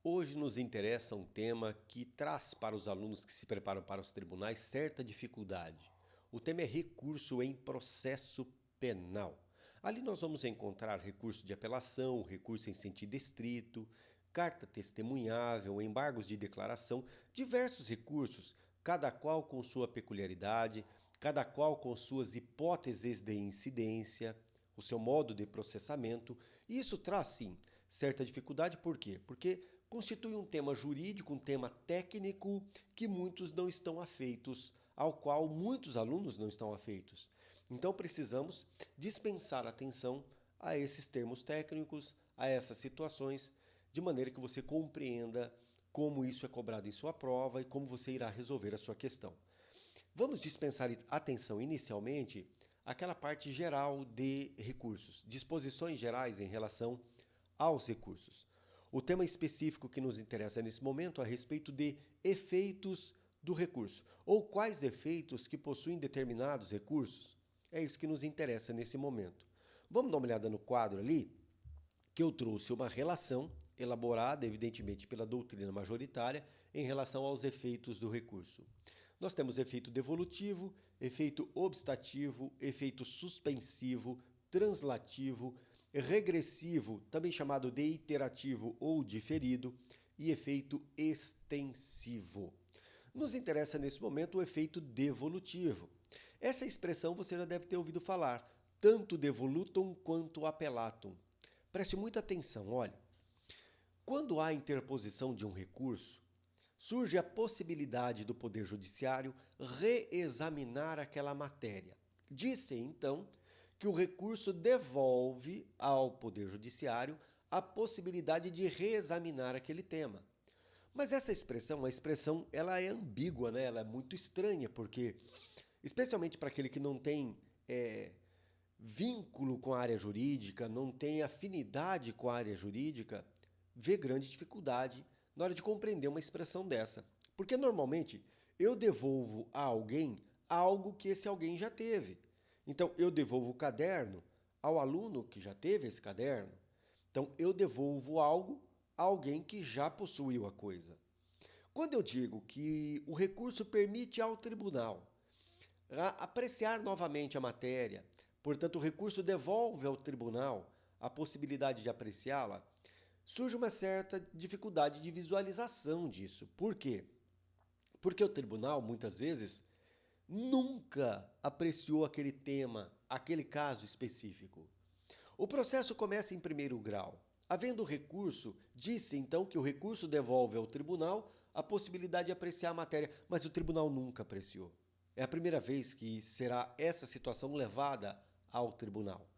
Hoje nos interessa um tema que traz para os alunos que se preparam para os tribunais certa dificuldade. O tema é recurso em processo penal. Ali nós vamos encontrar recurso de apelação, recurso em sentido estrito, carta testemunhável, embargos de declaração, diversos recursos, cada qual com sua peculiaridade, cada qual com suas hipóteses de incidência, o seu modo de processamento. E isso traz, sim, certa dificuldade. Por quê? Porque constitui um tema jurídico, um tema técnico que muitos não estão afeitos, ao qual muitos alunos não estão afeitos. Então precisamos dispensar atenção a esses termos técnicos, a essas situações, de maneira que você compreenda como isso é cobrado em sua prova e como você irá resolver a sua questão. Vamos dispensar atenção inicialmente àquela parte geral de recursos, disposições gerais em relação aos recursos. O tema específico que nos interessa nesse momento é a respeito de efeitos do recurso, ou quais efeitos que possuem determinados recursos. É isso que nos interessa nesse momento. Vamos dar uma olhada no quadro ali, que eu trouxe uma relação elaborada, evidentemente, pela doutrina majoritária em relação aos efeitos do recurso. Nós temos efeito devolutivo, efeito obstativo, efeito suspensivo, translativo, regressivo, também chamado de iterativo ou diferido, e efeito extensivo. Nos interessa nesse momento o efeito devolutivo. Essa expressão você já deve ter ouvido falar, tanto devolutum quanto appellatum. Preste muita atenção, olha. Quando há interposição de um recurso, surge a possibilidade do Poder Judiciário reexaminar aquela matéria. Diz-se, então, que o recurso devolve ao Poder Judiciário a possibilidade de reexaminar aquele tema. Mas essa expressão, a expressão, ela é ambígua, né? Ela é muito estranha, porque, especialmente para aquele que não tem vínculo com a área jurídica, não tem afinidade com a área jurídica, vê grande dificuldade na hora de compreender uma expressão dessa. Porque normalmente eu devolvo a alguém algo que esse alguém já teve. Então eu devolvo o caderno ao aluno que já teve esse caderno. Então eu devolvo algo a alguém que já possuiu a coisa. Quando eu digo que o recurso permite ao tribunal apreciar novamente a matéria, portanto o recurso devolve ao tribunal a possibilidade de apreciá-la, surge uma certa dificuldade de visualização disso. Por quê? Porque o tribunal, muitas vezes, nunca apreciou aquele tema, aquele caso específico. O processo começa em primeiro grau. Havendo recurso, disse então que o recurso devolve ao tribunal a possibilidade de apreciar a matéria, mas o tribunal nunca apreciou. É a primeira vez que será essa situação levada ao tribunal.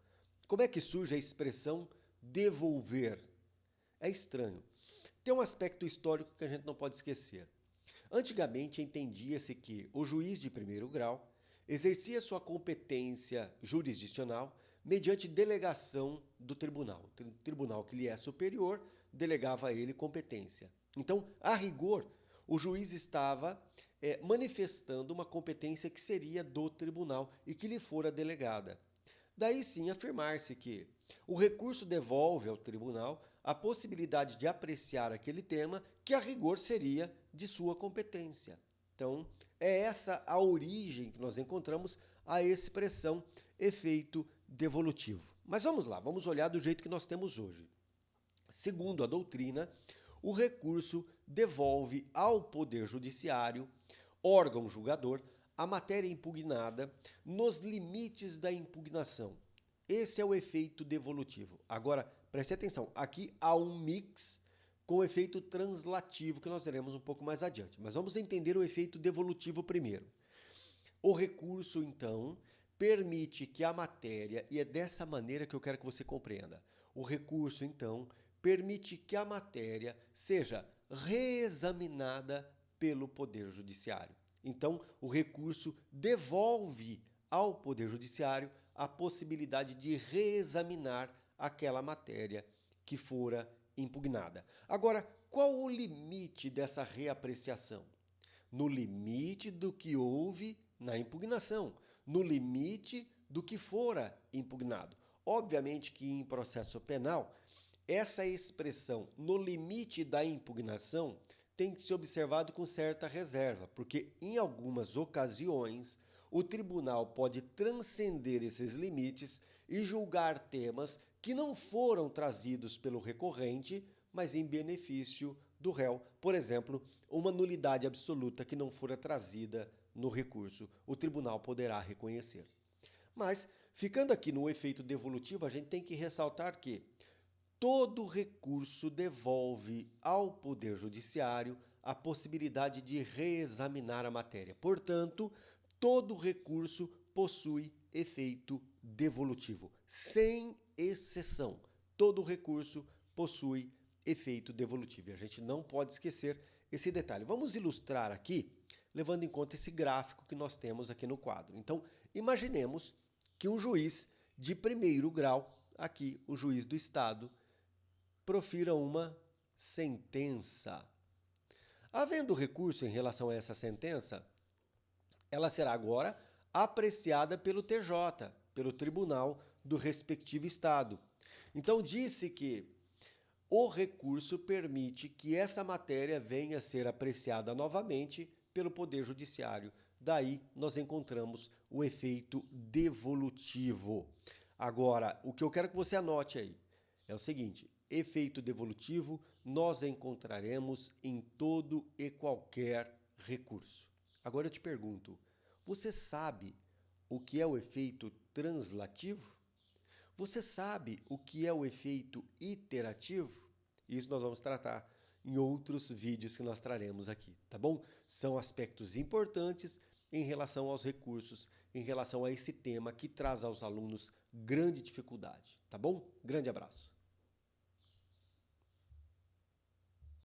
Como é que surge a expressão devolver? É estranho. Tem um aspecto histórico que a gente não pode esquecer. Antigamente entendia-se que o juiz de primeiro grau exercia sua competência jurisdicional mediante delegação do tribunal. O tribunal que lhe é superior delegava a ele competência. Então, a rigor, o juiz estava manifestando uma competência que seria do tribunal e que lhe fora delegada. Daí sim afirmar-se que o recurso devolve ao tribunal a possibilidade de apreciar aquele tema que a rigor seria de sua competência. Então, é essa a origem que nós encontramos a expressão efeito devolutivo. Mas vamos lá, vamos olhar do jeito que nós temos hoje. Segundo a doutrina, o recurso devolve ao Poder Judiciário, órgão julgador, a matéria impugnada nos limites da impugnação. Esse é o efeito devolutivo. Agora, preste atenção, aqui há um mix com o efeito translativo que nós veremos um pouco mais adiante. Mas vamos entender o efeito devolutivo primeiro. O recurso, então, permite que a matéria, e é dessa maneira que eu quero que você compreenda, o recurso, então, permite que a matéria seja reexaminada pelo Poder Judiciário. Então, o recurso devolve ao Poder Judiciário a possibilidade de reexaminar aquela matéria que fora impugnada. Agora, qual o limite dessa reapreciação? No limite do que houve na impugnação, no limite do que fora impugnado. Obviamente que em processo penal, essa expressão no limite da impugnação tem que ser observado com certa reserva, porque em algumas ocasiões o tribunal pode transcender esses limites e julgar temas que não foram trazidos pelo recorrente, mas em benefício do réu. Por exemplo, uma nulidade absoluta que não fora trazida no recurso, o tribunal poderá reconhecer. Mas, ficando aqui no efeito devolutivo, a gente tem que ressaltar que todo recurso devolve ao Poder Judiciário a possibilidade de reexaminar a matéria. Portanto, todo recurso possui efeito devolutivo, sem exceção. Todo recurso possui efeito devolutivo. E a gente não pode esquecer esse detalhe. Vamos ilustrar aqui, levando em conta esse gráfico que nós temos aqui no quadro. Então, imaginemos que um juiz de primeiro grau, aqui o juiz do Estado, profira uma sentença. Havendo recurso em relação a essa sentença, ela será agora apreciada pelo TJ, pelo tribunal do respectivo estado. Então, disse que o recurso permite que essa matéria venha a ser apreciada novamente pelo Poder Judiciário. Daí nós encontramos o efeito devolutivo. Agora, o que eu quero que você anote aí é o seguinte: efeito devolutivo nós encontraremos em todo e qualquer recurso. Agora eu te pergunto, você sabe o que é o efeito translativo? Você sabe o que é o efeito iterativo? Isso nós vamos tratar em outros vídeos que nós traremos aqui, tá bom? São aspectos importantes em relação aos recursos, em relação a esse tema que traz aos alunos grande dificuldade, tá bom? Grande abraço.